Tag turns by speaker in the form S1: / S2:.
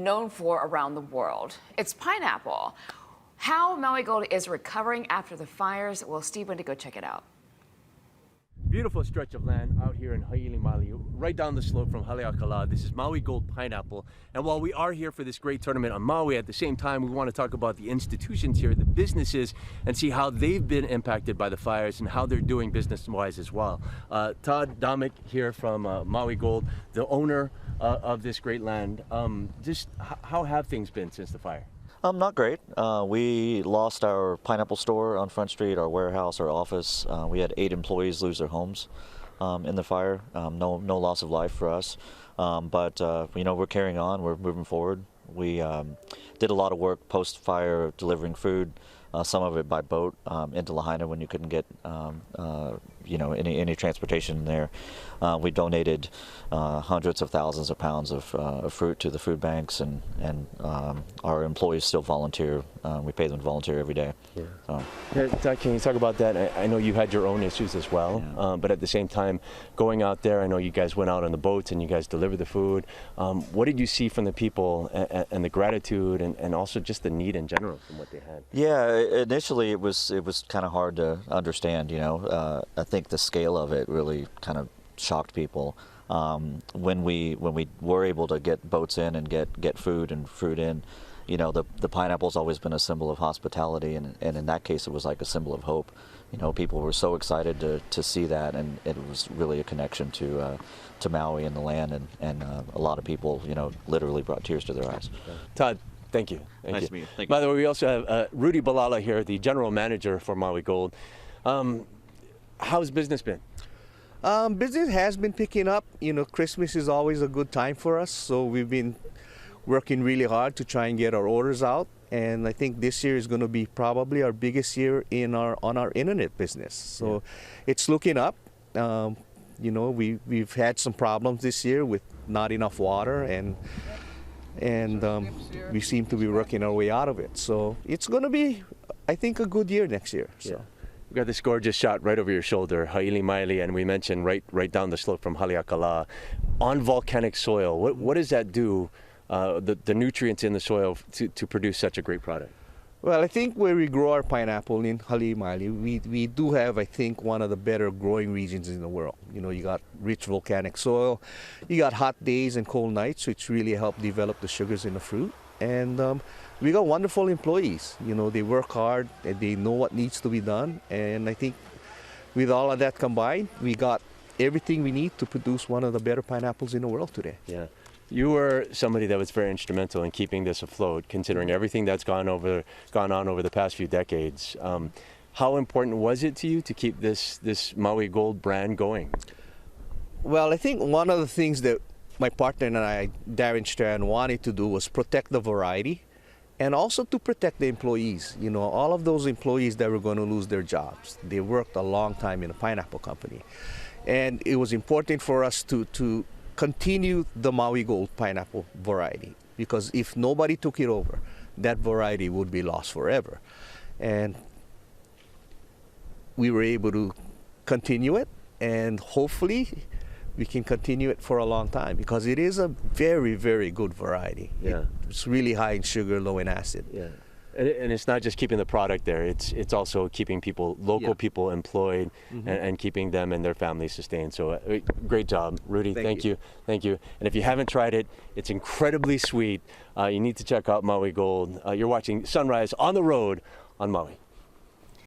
S1: known for around the world. It's pineapple. How Maui Gold is recovering after the fires, well, Steve went to go check it out.
S2: Beautiful stretch of land out here in Maui, right down the slope from Haleakala. This is Maui Gold Pineapple. And while we are here for this great tournament on Maui, at the same time, we want to talk about the institutions here, the businesses, and see how they've been impacted by the fires and how they're doing business-wise as well. Todd Domick here from Maui Gold, the owner of this great land. Just how have things been since the fire?
S3: Not great. We lost our pineapple store on Front Street, our warehouse, our office. We had 8 employees lose their homes in the fire. No loss of life for us. But you know, we're carrying on. We're moving forward. We did a lot of work post-fire delivering food, some of it by boat into Lahaina when you couldn't get you know, any transportation there. We donated hundreds of thousands of pounds of fruit to the food banks, and our employees still volunteer. We pay them to volunteer every day.
S2: Yeah. Todd, can you talk about that? I know you had your own issues as well, yeah. But at the same time, going out there, I know you guys went out on the boats and you guys delivered the food. What did you see from the people and the gratitude and also just the need in general from what they had?
S3: Yeah, initially it was kind of hard to understand. You know, I think the scale of it really kind of shocked people. When we were able to get boats in and get food and fruit in, you know, the pineapple's always been a symbol of hospitality, and in that case it was like a symbol of hope. You know, people were so excited to see that, and it was really a connection to Maui and the land, and a lot of people, you know, literally brought tears to their eyes.
S2: Todd, thank you.
S3: Nice to meet you. Thank you.
S2: By the way, we also have Rudy Balala here, the general manager for Maui Gold. How's business been?
S4: Business has been picking up. You know, Christmas is always a good time for us, so we've been working really hard to try and get our orders out. And I think this year is going to be probably our biggest year on our internet business. So it's looking up. You know, we've had some problems this year with not enough water, and we seem to be working our way out of it. So it's going to be, I think, a good year next year. So.
S2: Yeah. We got this gorgeous shot right over your shoulder, Haili Maili, and we mentioned right down the slope from Haleakala, on volcanic soil. What does that do, the nutrients in the soil, to produce such a great product?
S4: Well, I think where we grow our pineapple in Haili Maili, we do have, I think, one of the better growing regions in the world. You know, you got rich volcanic soil, you got hot days and cold nights, which really help develop the sugars in the fruit. And we got wonderful employees. You know, they work hard and they know what needs to be done. And I think with all of that combined, we got everything we need to produce one of the better pineapples in the world today.
S2: Yeah. You were somebody that was very instrumental in keeping this afloat, considering everything that's gone on over the past few decades. How important was it to you to keep this Maui Gold brand going?
S4: Well, I think one of the things that my partner and I, Darren Strand, wanted to do was protect the variety, and also to protect the employees. You know, all of those employees that were going to lose their jobs. They worked a long time in a pineapple company. And it was important for us to continue the Maui Gold pineapple variety, because if nobody took it over, that variety would be lost forever. And we were able to continue it, and hopefully we can continue it for a long time, because it is a very, very good variety.
S2: Yeah.
S4: It's really high in sugar, low in acid.
S2: Yeah. And it's not just keeping the product there, it's also keeping local people employed, and keeping them and their families sustained. So great job, Rudy. Thank you. Thank you. And if you haven't tried it, it's incredibly sweet. You need to check out Maui Gold. You're watching Sunrise on the Road on Maui.